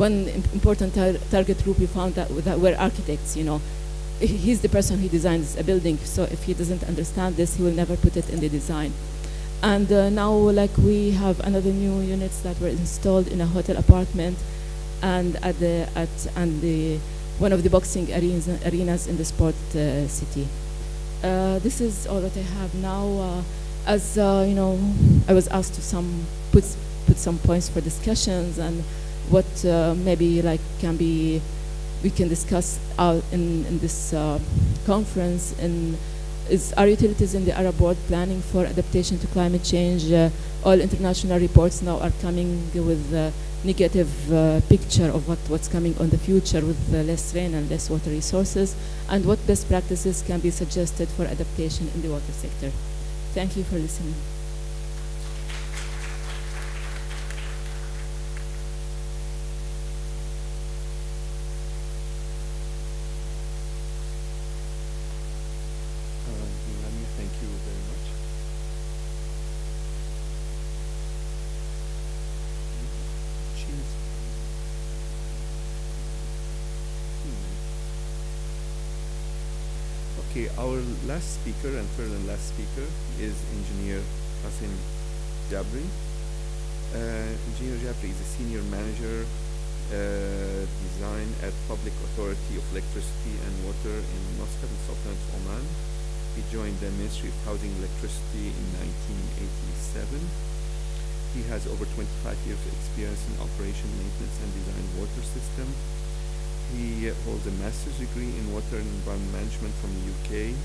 one important target group we found that were architects. He's the person who designs a building, so if he doesn't understand this, he will never put it in the design. And now, like, we have another new units that were installed in a hotel apartment, and one of the boxing arenas in the sport city. This is all that I have now. As I was asked to put some points for discussions and what maybe we can discuss in this conference. Are utilities in the Arab world planning for adaptation to climate change? All international reports now are coming with a negative picture of what's coming on the future with less rain and less water resources, and what best practices can be suggested for adaptation in the water sector. Thank you for listening. Thank you very much. Cheers. Okay, our last speaker and third and last speaker is Engineer Hassan Jabri. Engineer Jabri is a senior manager design at Public Authority of Electricity and Water in Muscat, Sultnة, Oman. He joined the Ministry of Housing and Electricity in 1987. He has over 25 years of experience in operation, maintenance, and design water system. He holds a master's degree in water and environment management from the UK.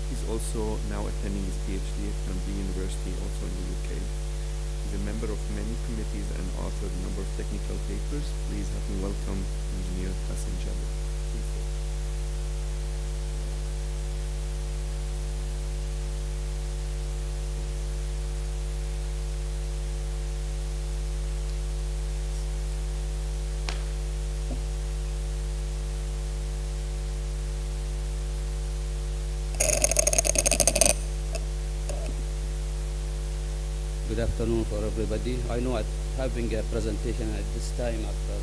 He's also now attending his PhD at Cambridge University, also in the UK. He's a member of many committees and authored a number of technical papers. Please help me welcome Engineer Hassan Jabri. Good afternoon for everybody. I know having a presentation at this time after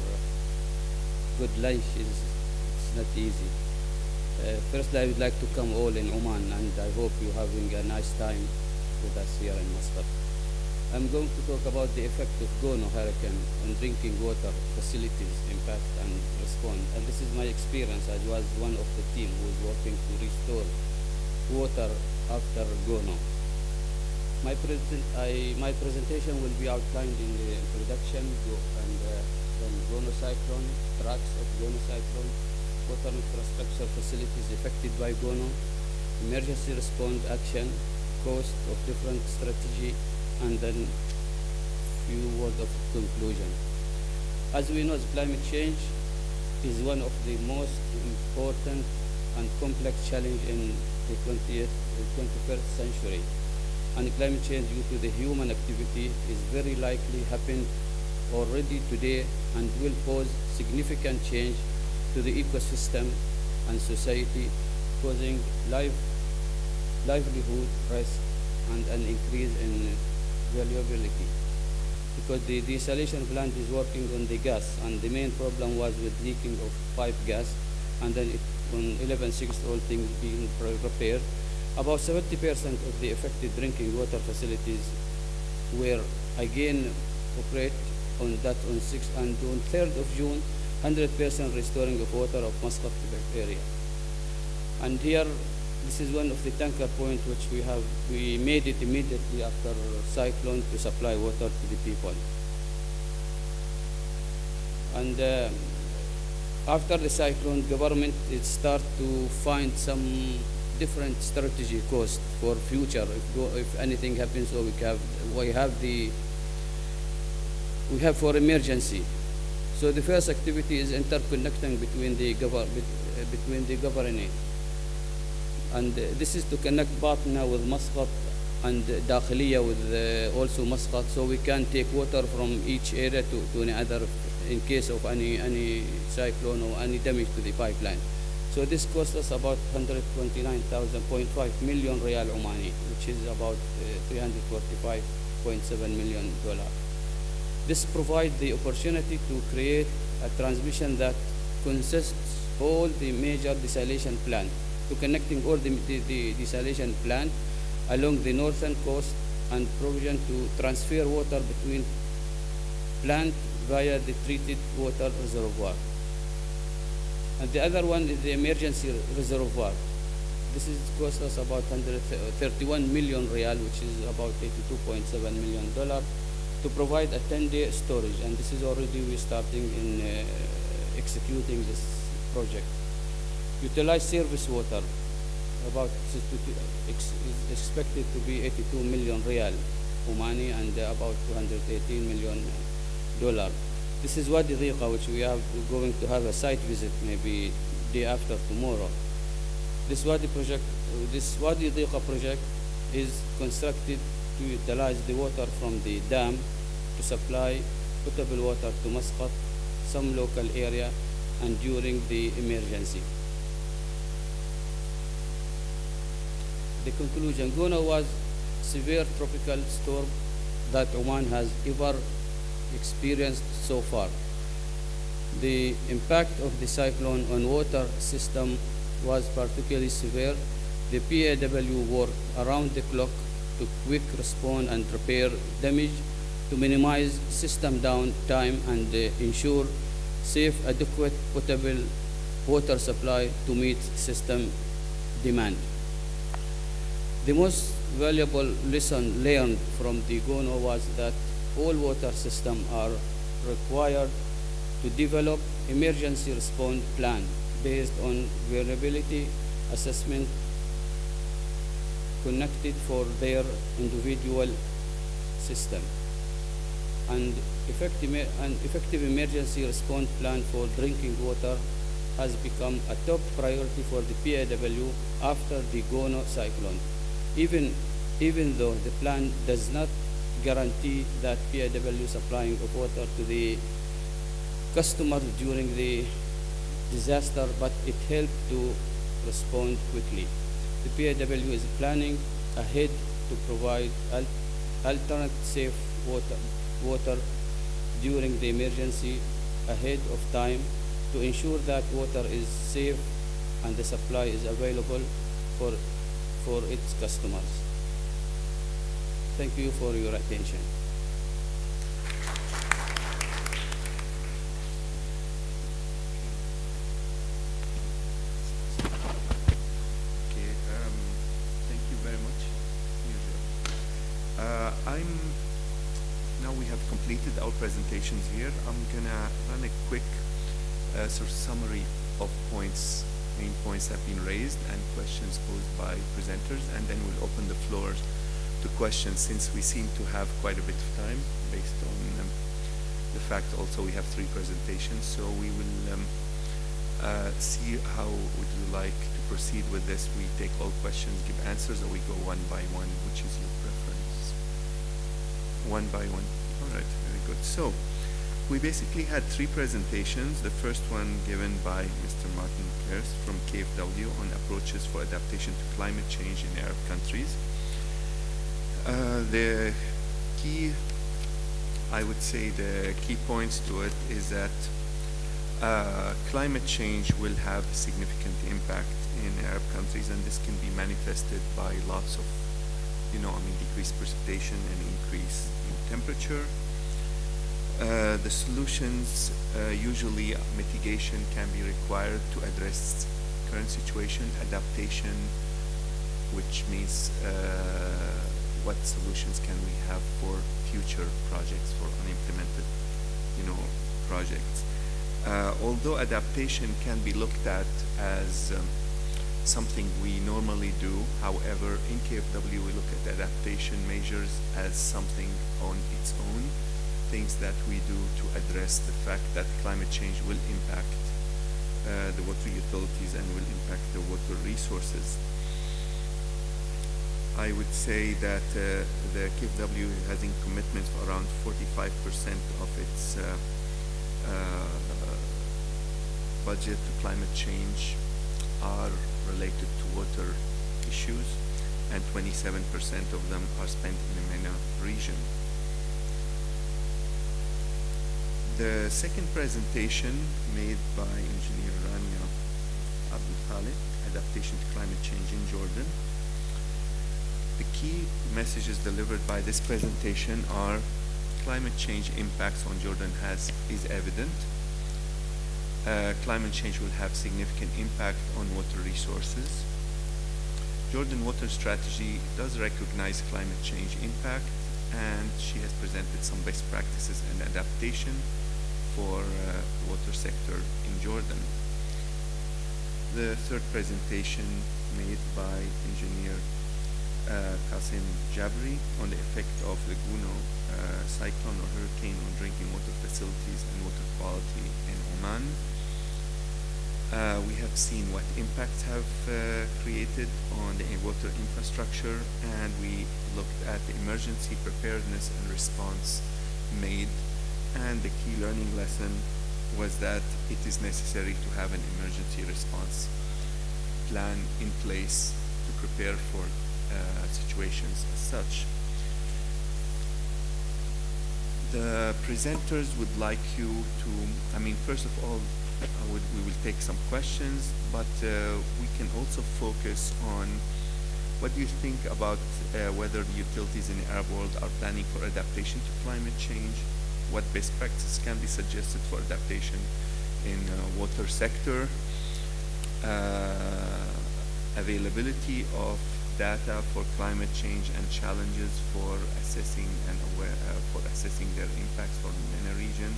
good lunch it's not easy. First, I would like to come all in Oman, and I hope you're having a nice time with us here in Muscat. I'm going to talk about the effect of Gono hurricane on drinking water facilities impact and response. And this is my experience. I was one of the team who was working to restore water after Gono. My presentation will be outlined in the introduction and then Gono cyclone, tracks of Gono cyclone, water infrastructure facilities affected by Gono, emergency response action, cost of different strategy, and then few words of conclusion. As we know, climate change is one of the most important and complex challenge in the 21st century. And climate change due to the human activity is very likely happened already today and will pose significant change to the ecosystem and society, causing livelihood risk and an increase in valuability. Because the desalination plant is working on the gas, and the main problem was with leaking of pipe gas, and then on 11/6 all things being repaired. About 70% of the affected drinking water facilities were again operate on 6th, and on 3rd of June, 100% restoring of water of Muscat area. And here, this is one of the tanker points which we made it immediately after cyclone to supply water to the people. And after the cyclone, government start to find some different strategy cost for future if anything happens, or we have for emergency. So the first activity is interconnecting between the governing, and this is to connect Batna with Muscat and Dakhiliya with also Muscat, so we can take water from each area to another in case of any cyclone or any damage to the pipeline. So this cost us about 129.5 million Riyal Omani, which is about $345.7 million. This provides the opportunity to create a transmission that consists all the major desalination plant, to connecting all the desalination plant along the northern coast and provision to transfer water between plant via the treated water reservoir. And the other one is the emergency reservoir. This is cost us about 131 million real, which is about $82.7 million, to provide a 10-day storage. And this is already we starting in executing this project. Utilize service water, about is expected to be 82 million real Omani and about $218 million. This is Wadi Dhiqa, which we are going to have a site visit maybe day after tomorrow. This Wadi Dhiqa project is constructed to utilize the water from the dam to supply potable water to Muscat, some local area, and during the emergency. The conclusion, Gona was severe tropical storm that Oman has ever experienced so far. The impact of the cyclone on water system was particularly severe. The PAW worked around the clock to quick respond and repair damage, to minimize system downtime and ensure safe, adequate, potable water supply to meet system demand. The most valuable lesson learned from the GONO was that all water systems are required to develop emergency response plan based on vulnerability assessment connected for their individual system. And effective emergency response plan for drinking water has become a top priority for the PAW after the GONO cyclone. Even though the plan does not guarantee that PAW supplying of water to the customers during the disaster, but it helped to respond quickly. The PAW is planning ahead to provide alternate safe water during the emergency ahead of time to ensure that water is safe and the supply is available for its customers. Thank you for your attention. Okay, thank you very much. Now we have completed our presentations here. I'm gonna run a quick sort of summary of main points that have been raised and questions posed by presenters, and then we'll open the floor to questions, since we seem to have quite a bit of time based on the fact also we have 3 presentations. So we will see how would you like to proceed with this. We take all questions, give answers, or we go one by one, which is your preference? One by one. All right, very good. So we basically had 3 presentations. The first one given by Mr. Martin Kerst from KfW on approaches for adaptation to climate change in Arab countries. The key, I would say the key points to it is that climate change will have a significant impact in Arab countries, and this can be manifested by lots of, decreased precipitation and increase in temperature. The solutions, usually mitigation can be required to address current situation, adaptation, which means what solutions can we have for future projects, for unimplemented, projects. Although adaptation can be looked at as something we normally do, however, in KfW we look at adaptation measures as something on its own, things that we do to address the fact that climate change will impact the water utilities and will impact the water resources. I would say that the KfW is having commitments for around 45% of its budget to climate change are related to water issues, and 27% of them are spent in the MENA region. The second presentation made by Engineer Rania Abdul Khalid, Adaptation to Climate Change in Jordan. The key messages delivered by this presentation are climate change impacts on Jordan is evident. Climate change will have significant impact on water resources. Jordan water strategy does recognize climate change impact, and she has presented some best practices and adaptation for water sector in Jordan. The third presentation made by Engineer Qasim Jabri on the effect of the Guno cyclone or hurricane on drinking water facilities and water quality in Oman. We have seen what impacts have created on the water infrastructure, and we looked at the emergency preparedness and response made, and the key learning lesson was that it is necessary to have an emergency response plan in place to prepare for situations as such. The presenters would like you to, first of all, we will take some questions, but we can also focus on what do you think about whether the utilities in the Arab world are planning for adaptation to climate change, what best practices can be suggested for adaptation in water sector, availability of data for climate change and challenges for assessing their impacts for the MENA region,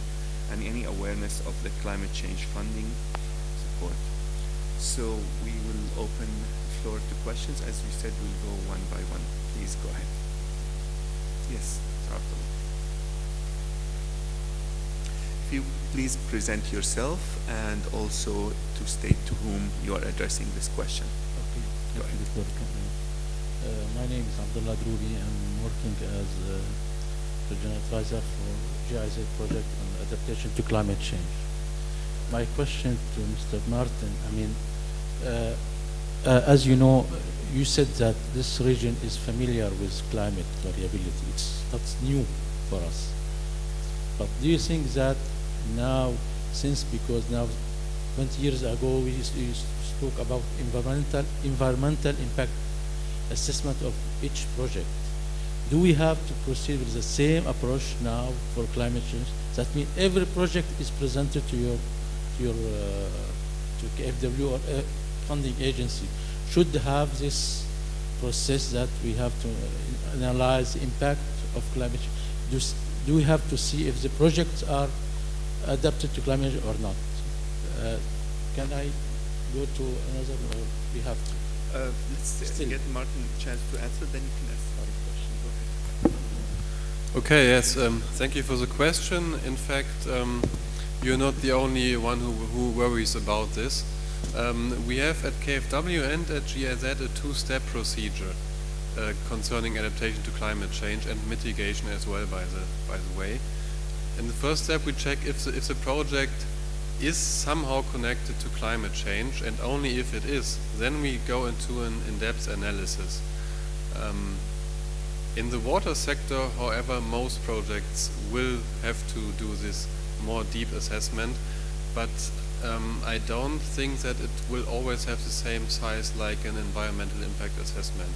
and any awareness of the climate change funding support. So we will open the floor to questions. As we said, we'll go one by one. Please go ahead. Yes, Abdullah. If you please present yourself and also to state to whom you are addressing this question. Okay. Go ahead. My name is Abdullah Drubi. I'm working as a regional advisor for GIZ project on adaptation to climate change. My question to Mr. Martin, as you know, you said that this region is familiar with climate variability. That's new for us. But do you think that now, because now 20 years ago we used to talk about environmental impact assessment of each project, do we have to proceed with the same approach now for climate change? That means every project is presented to KfW or funding agency should have this process that we have to analyze the impact of climate change. Do we have to see if the projects are adapted to climate change or not? Can I go to another, or we have to? Let's get Martin a chance to answer, then you can ask the question. Go ahead. Okay, yes, thank you for the question. In fact, you're not the only one who worries about this. We have at KfW and at GIZ a two-step procedure concerning adaptation to climate change and mitigation as well, by the way. In the first step, we check if the project is somehow connected to climate change, and only if it is, then we go into an in-depth analysis. In the water sector, however, most projects will have to do this more deep assessment, but I don't think that it will always have the same size like an environmental impact assessment.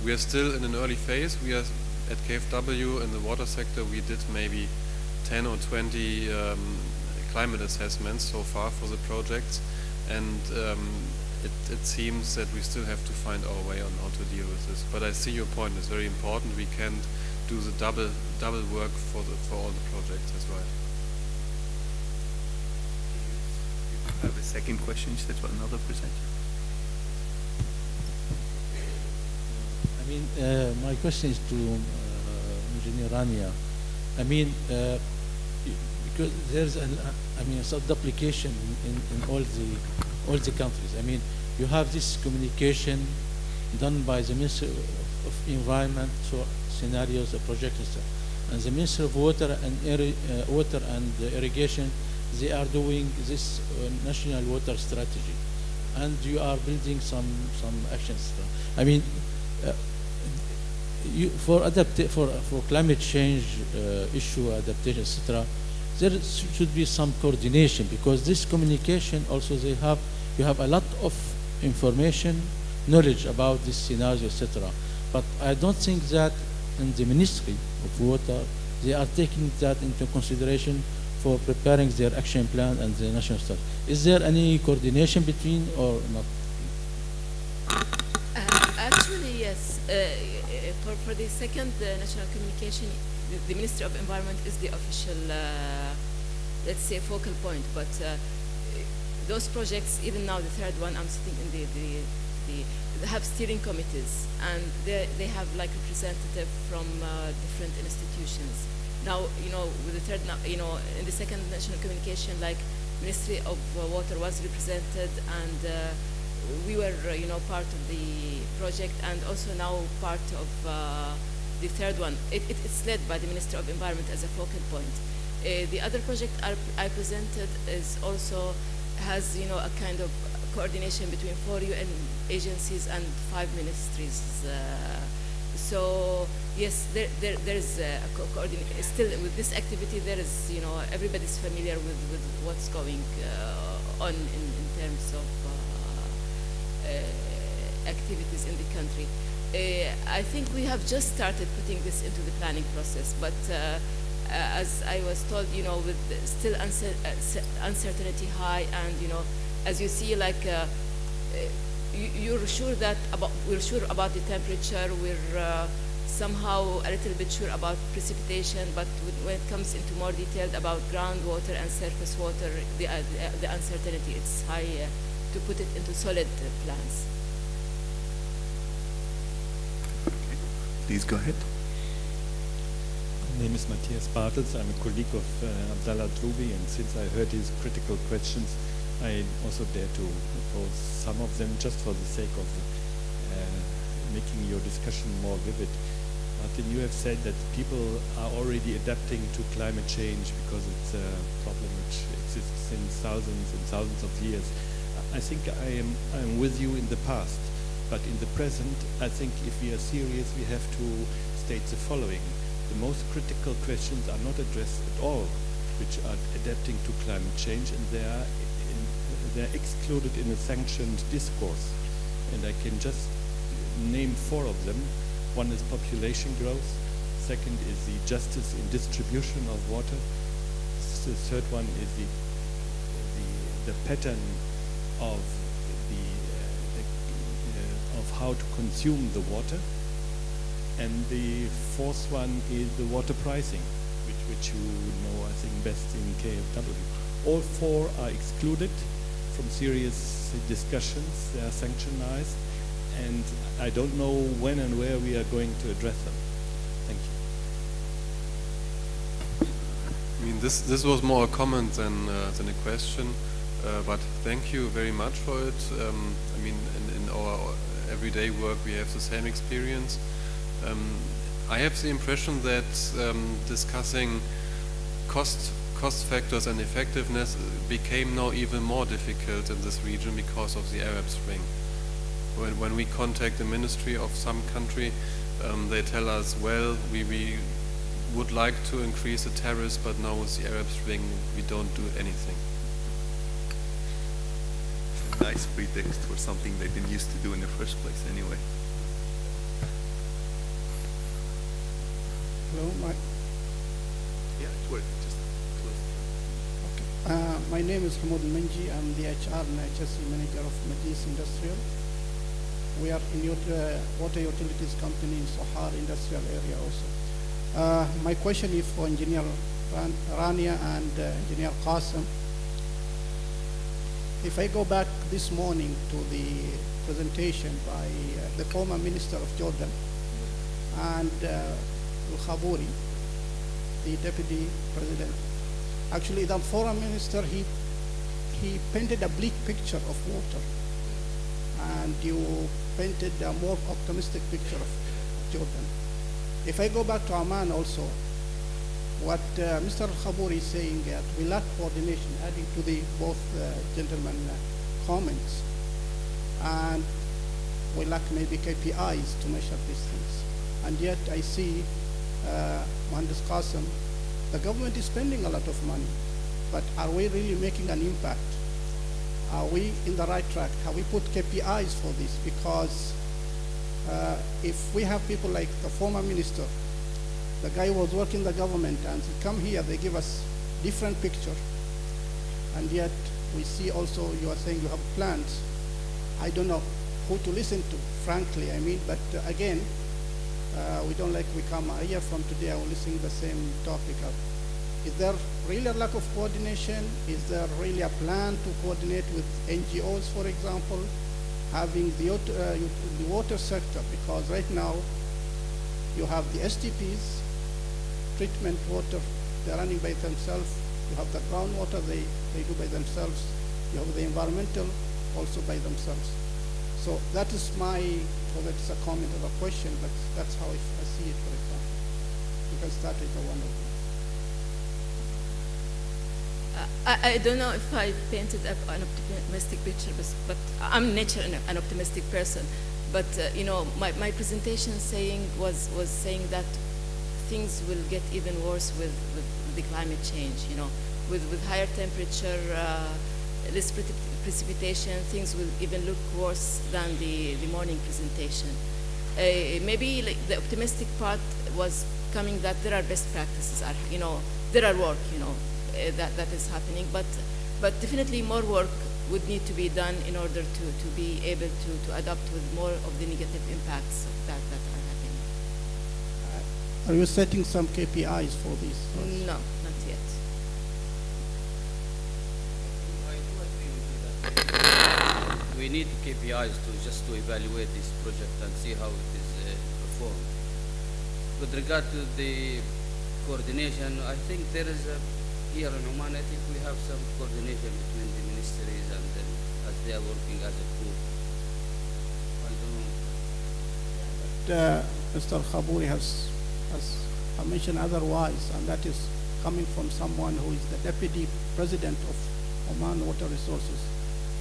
We are still in an early phase. We are at KfW in the water sector, we did maybe 10 or 20 climate assessments so far for the projects, and it seems that we still have to find our way on how to deal with this. But I see your point, it's very important. We can't do the double work for all the projects as well. You have a second question, you said, for another presenter. My question is to Engineer Rania. Because there's sub-duplication in all the countries. You have this communication done by the Ministry of Environment, so scenarios, projects, and the Ministry of Water and Irrigation. They are doing this national water strategy, and you are building some actions. For climate change issue, adaptation, etc., there should be some coordination, because this communication also you have a lot of information, knowledge about this scenario, etc. But I don't think that in the Ministry of Water they are taking that into consideration for preparing their action plan and the national strategy. Is there any coordination between or not? Actually, yes. For the second national communication, the Ministry of Environment is the official, let's say, focal point. But those projects, even now the third one, I'm sitting in they have steering committees, and they have like representative from different institutions. Now, with the third, in the second national communication, like Ministry of Water was represented, and we were, part of the project, and also now part of the third one. It's led by the Ministry of Environment as a focal point. The other project I presented is also has, a kind of coordination between 4 UN agencies and 5 ministries. So yes, there's a coordination. Still, with this activity, there is, everybody's familiar with what's going on in terms of activities in the country. I think we have just started putting this into the planning process, but as I was told, with still uncertainty high, and as you see, like we're sure about the temperature. We're somehow a little bit sure about precipitation, but when it comes into more detailed about groundwater and surface water, the uncertainty is high to put it into solid plans. Please go ahead. My name is Matthias Bartels. I'm a colleague of Abdallah Troubi, and since I heard his critical questions, I also dare to pose some of them just for the sake of making your discussion more vivid. Martin, you have said that people are already adapting to climate change because it's a problem which exists since thousands and thousands of years. I think I'm with you in the past, but in the present, I think if we are serious, we have to state the following. The most critical questions are not addressed at all, which are adapting to climate change, and they're excluded in a sanctioned discourse. And I can just name 4 of them. One is population growth. Second is the justice in distribution of water. The third one is the pattern of of how to consume the water. And the fourth one is the water pricing, which you know, I think, best in KfW. All 4 are excluded from serious discussions. They are sanctionized, and I don't know when and where we are going to address them. Thank you. I mean, this was more a comment than a question, but thank you very much for it. I mean, in our everyday work, we have the same experience. I have the impression that discussing cost factors and effectiveness became now even more difficult in this region because of the Arab Spring. When we contact the ministry of some country, they tell us, well, we would like to increase the tariffs, but now with the Arab Spring, we don't do anything. It's a nice pretext for something they didn't used to do in the first place anyway. Hello, Yeah, it worked. Just close. okay. My name is Hamoud Al-Manji. I'm the HR and HSE manager of Madis Industrial. We are in water utilities company in Sohar industrial area also. My question is for Engineer Rania and Engineer Qasim. If I go back this morning to the presentation by the former Minister of Jordan and Al-Khabouri, the Deputy President. Actually, the Foreign Minister, he painted a bleak picture of water, and you painted a more optimistic picture of Jordan. If I go back to Oman also, what Mr. Al-Khabouri is saying that we lack coordination, adding to the both gentlemen comments, and we lack maybe KPIs to measure these things. And yet I see Mohandas Qasim, the government is spending a lot of money, but are we really making an impact? Are we in the right track? Have we put KPIs for this? Because if we have people like the former minister, the guy who was working the government, and he come here, they give us different picture, and yet we see also you are saying you have plans. I don't know who to listen to, frankly, I mean, but again, we don't like we come a year from today, I will listen to the same topic. Is there really a lack of coordination? Is there really a plan to coordinate with NGOs, for example, having the water sector? Because right now, you have the STPs, treatment water, they're running by themselves. You have the groundwater, they do by themselves. You have the environmental also by themselves. So that is my, whether it's a comment or a question, but that's how I see it, for example. You can start with the one of them. I don't know if I painted an optimistic picture, but I'm naturally an optimistic person. But you know, my presentation was saying that things will get even worse with the climate change. You know, with higher temperature, less precipitation, things will even look worse than the morning presentation. Maybe like the optimistic part was coming that there are best practices, you know, there are work, you know, that is happening, but definitely more work would need to be done in order to be able to adapt with more of the negative impacts that are happening. Are you setting some KPIs for this? No, not yet. I do agree with you that we need KPIs to evaluate this project and see how it is performed. With regard to the coordination, I think there is here in Oman, I think we have some coordination between the ministries and then as they are working as a group. I don't know. But Mr. Khabouri has mentioned otherwise, and that is coming from someone who is the deputy president of Oman Water Resources.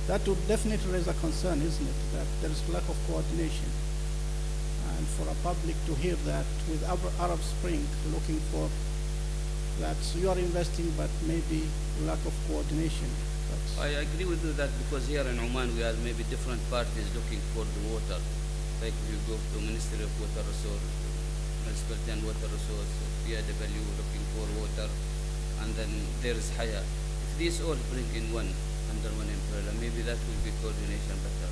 That would definitely raise a concern, isn't it, that there is lack of coordination. And for a public to hear that with Arab Spring looking for that you are investing, but maybe lack of coordination. I agree with you that because here in Oman we have maybe different parties looking for the water. Like if you go to Ministry of Water Resources, Municipality and Water Resources, PIW looking for water, and then there is Haya. If these all bring in under one umbrella, maybe that will be coordination better,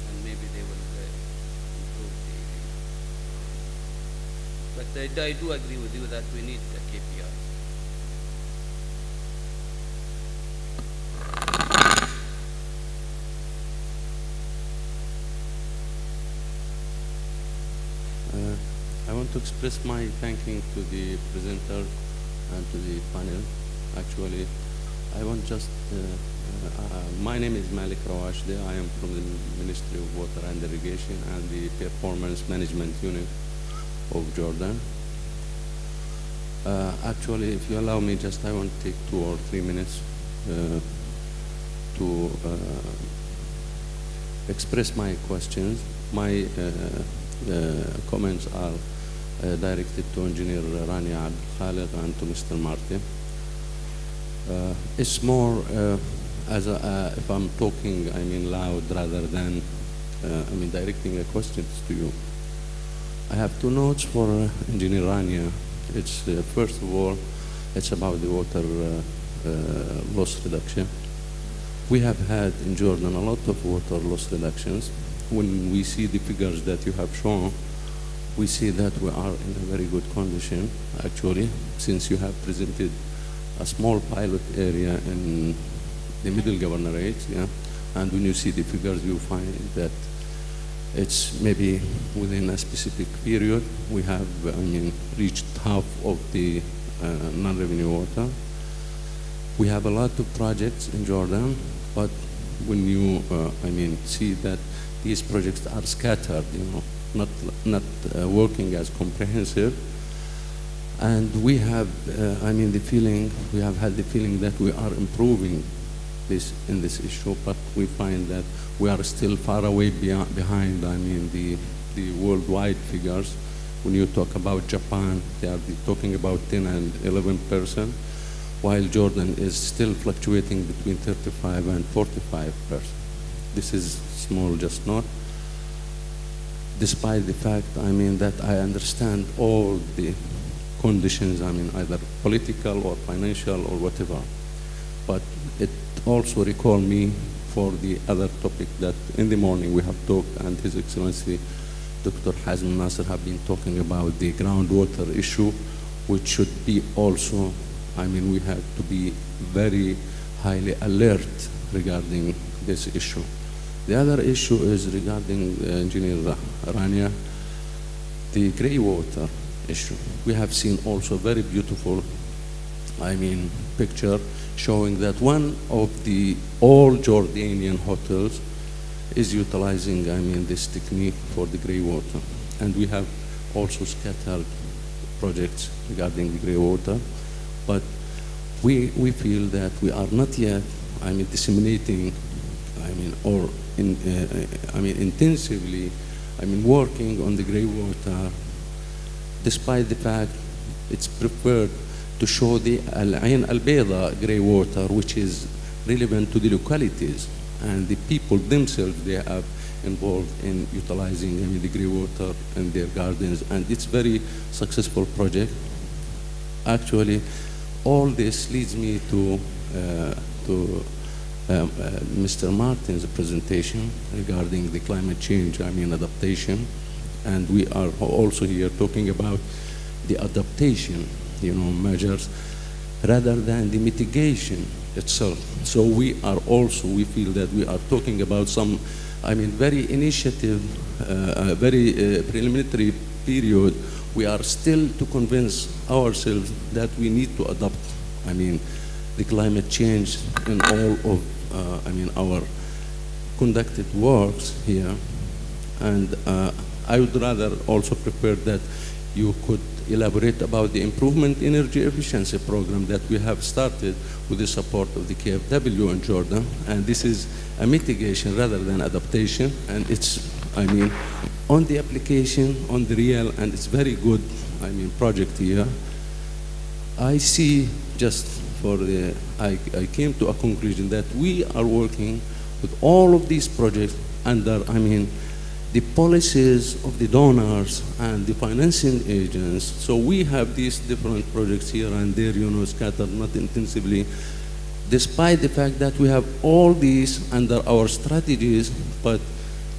and maybe they will improve the. But I do agree with you that we need a KPI. I want to express my thanking to the presenter and to the panel. Actually, I want just, my name is Malik Rawashde. I am from the Ministry of Water and Irrigation and the Performance Management Unit of Jordan. Actually, if you allow me, I want to take 2 or 3 minutes to express my questions. My comments are directed to Engineer Rania Abdel Khaled and to Mr. Martin. It's more if I'm talking, I mean loud rather than directing a questions to you. I have 2 notes for Engineer Rania. It's first of all, it's about the water loss reduction. We have had in Jordan a lot of water loss reductions. When we see the figures that you have shown, we see that we are in a very good condition, actually, since you have presented a small pilot area in the middle governorate, yeah? And when you see the figures, you find that it's maybe within a specific period, we have, reached half of the non-revenue water. We have a lot of projects in Jordan, but when you, see that these projects are scattered, not working as comprehensive, and we have, we have had the feeling that we are improving in this issue, but we find that we are still far away behind, the worldwide figures when you talk about Japan, they are talking about 10 and 11%, while Jordan is still fluctuating between 35 and 45%. This is small just not. Despite the fact, I mean, that I understand all the conditions, I mean, either political or financial or whatever. But it also recalled me for the other topic that in the morning we have talked, and His Excellency Dr. Hazm Nasser have been talking about the groundwater issue, which should be also, I mean, we have to be very highly alert regarding this issue. The other issue is regarding Engineer Rania, the grey water issue. We have seen also very beautiful, I mean, picture showing that one of the all Jordanian hotels is utilizing, I mean, this technique for the grey water. And we have also scattered projects regarding the grey water, but we feel that we are not yet, I mean, disseminating, I mean, or intensively, I mean, working on the grey water, despite the fact it's preferred to show the Al-Ain Al-Bayda grey water, which is relevant to the localities, and the people themselves, they are involved in utilizing, I mean, the grey water in their gardens, and it's very successful project. Actually, all this leads me to Mr. Martin's presentation regarding the climate change, I mean, adaptation, and we are also here talking about the adaptation, you know, measures rather than the mitigation itself. So we are also, we feel that we are talking about some, I mean, very initiative, very preliminary period. We are still to convince ourselves that we need to adopt, I mean, the climate change in all of, I mean, our conducted works here. And I would rather also prefer that you could elaborate about the improvement energy efficiency program that we have started with the support of the KfW in Jordan. And this is a mitigation rather than adaptation. And it's, I mean, on the application, on the real, and it's very good, I mean, project here. I see just for the, I came to a conclusion that we are working with all of these projects under, I mean, the policies of the donors and the financing agents. So we have these different projects here and there, you know, scattered not intensively, despite the fact that we have all these under our strategies, but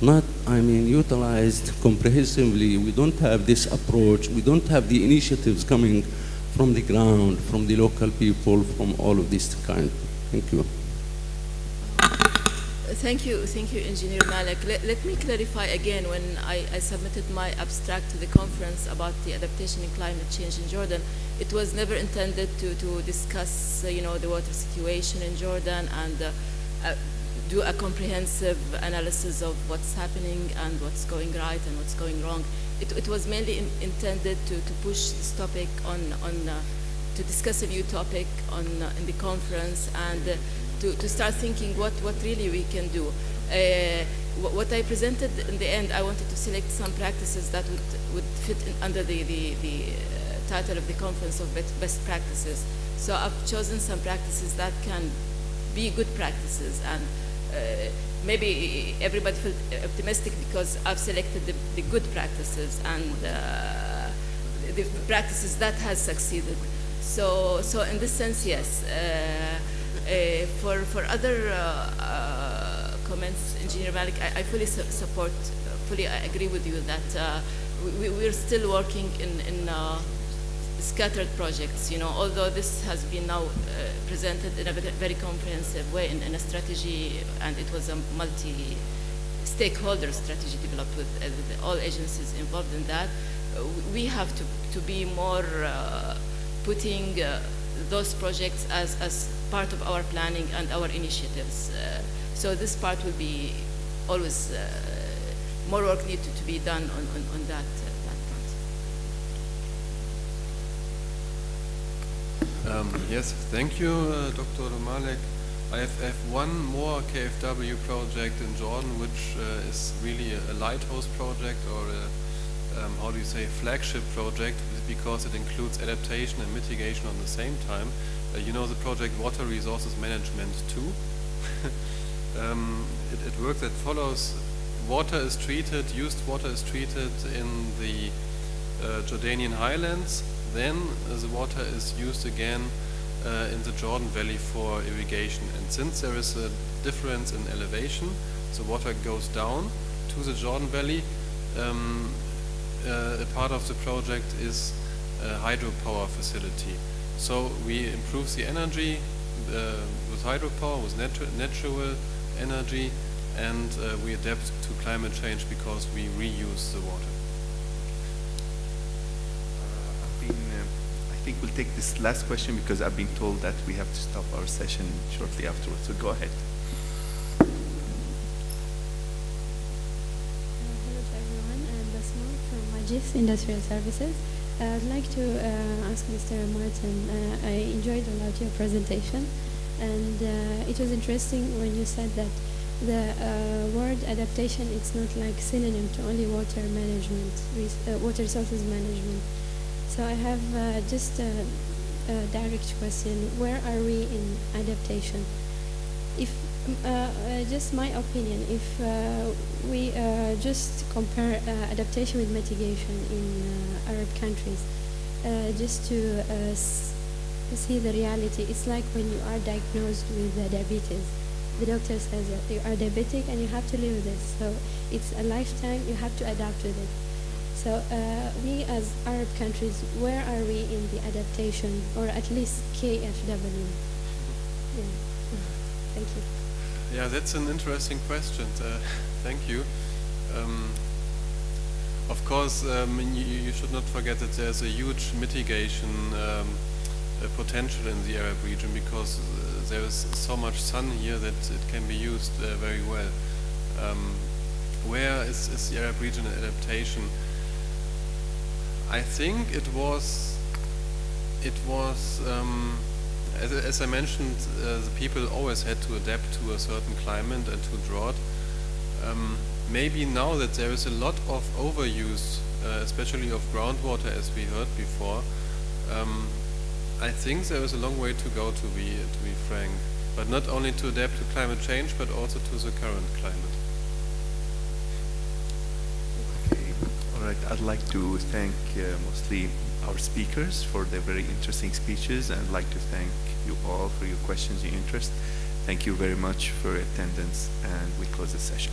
not, I mean, utilized comprehensively. We don't have this approach. We don't have the initiatives coming from the ground, from the local people, from all of this kind. Thank you. Thank you, Engineer Malik. Let me clarify again. When I submitted my abstract to the conference about the adaptation and climate change in Jordan, it was never intended to discuss, you know, the water situation in Jordan and do a comprehensive analysis of what's happening and what's going right and what's going wrong. It was mainly intended to push this topic on to discuss a new topic in the conference and to start thinking what really we can do. What I presented in the end, I wanted to select some practices that would fit under the title of the conference of best practices. So I've chosen some practices that can be good practices, and maybe everybody feels optimistic because I've selected the good practices and the practices that has succeeded. So in this sense, yes. For other comments, Engineer Malik, I fully support, fully I agree with you that we're still working in scattered projects, you know, although this has been now presented in a very comprehensive way in a strategy, and it was a multi-stakeholder strategy developed with all agencies involved in that. We have to be more putting those projects as part of our planning and our initiatives. So this part will be always more work needs to be done on that front. Yes, thank you, Dr. Malik. I have one more KfW project in Jordan, which is really a lighthouse project or how do you say, flagship project, because it includes adaptation and mitigation on the same time. You know the project Water Resources Management 2. It works that follows: water is treated, used water is treated in the Jordanian highlands, then the water is used again in the Jordan Valley for irrigation. And since there is a difference in elevation, the water goes down to the Jordan Valley. A part of the project is a hydropower facility. So we improve the energy with hydropower, with natural energy, and we adapt to climate change because we reuse the water. I think we'll take this last question because I've been told that we have to stop our session shortly afterwards. So go ahead. Hello to everyone. I'm Basma from Majis Industrial Services. I'd like to ask Mr. Martin, I enjoyed a lot your presentation, and it was interesting when you said that the word adaptation, it's not like synonym to only water management, water resources management. So I have just a direct question: where are we in adaptation? If just my opinion, if we just compare adaptation with mitigation in Arab countries, just to see the reality, it's like when you are diagnosed with diabetes. The doctor says that you are diabetic and you have to live with this. So it's a lifetime, you have to adapt with it. So we as Arab countries, where are we in the adaptation, or at least KFW? Yeah. Thank you. Yeah, that's an interesting question. Thank you. Of course, you should not forget that there's a huge mitigation potential in the Arab region, because there is so much sun here that it can be used very well. Where is the Arab region in adaptation? I think it was as I mentioned, the people always had to adapt to a certain climate and to drought. Maybe now that there is a lot of overuse, especially of groundwater, as we heard before, I think there is a long way to go, to be frank. But not only to adapt to climate change, but also to the current climate. Okay, all right. I'd like to thank mostly our speakers for their very interesting speeches, and I'd like to thank you all for your questions and interest. Thank you very much for your attendance, and we close the session.